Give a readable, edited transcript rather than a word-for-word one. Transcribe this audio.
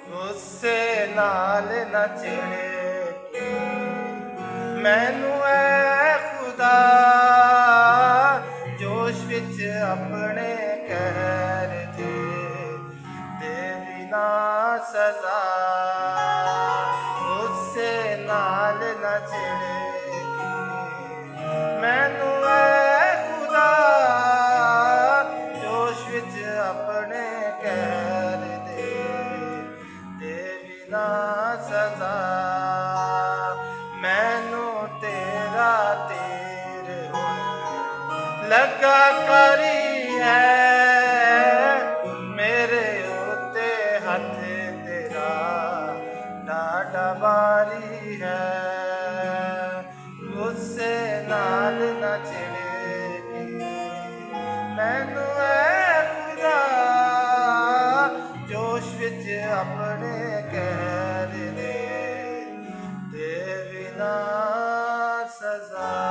ਗੁੱਸੇ ਨਾਲ ਨਾ ਚਿੜੇ ਮੈਨੂੰ ਐ ਖੁਦਾ, ਜੋਸ਼ ਵਿੱਚ ਆਪਣੇ ਕਹਿਰ ਦੇ ਬਿਨਾ ਸਜ਼ਾ। ਗੁੱਸੇ ਨਾਲ ਨਾ ਚਿੜੇ ਮੈਨੂੰ ਐ ਖੁਦਾ, ਜੋਸ਼ ਵਿੱਚ ਆਪਣੇ ਕਹਿਰ ਦੇ ਬਿਨਾ ਸਜ਼ਾ। ਮੈਨੂੰ ਤੇਰਾ ਤੀਰ ਹੁਣ ਲੱਗਾ ਕਰੀ ਹੈ, ਮੇਰੇ ਉੱਤੇ ਹੱਥ ਤੇਰਾ ਡਾਢਾ ਭਾਰੀ ਹੈ। ਗੁੱਸੇ ਨਾਲ ਨਾ ਚਿੜੇਗੀ ਮੈਨੂੰ ਐ ਖੁਦਾ, ਜੋਸ਼ ਵਿੱਚ ਆਪਣੇ ਕਹਿਰ ਦੇ ਬਿਨਾ ਸਜ਼ਾ।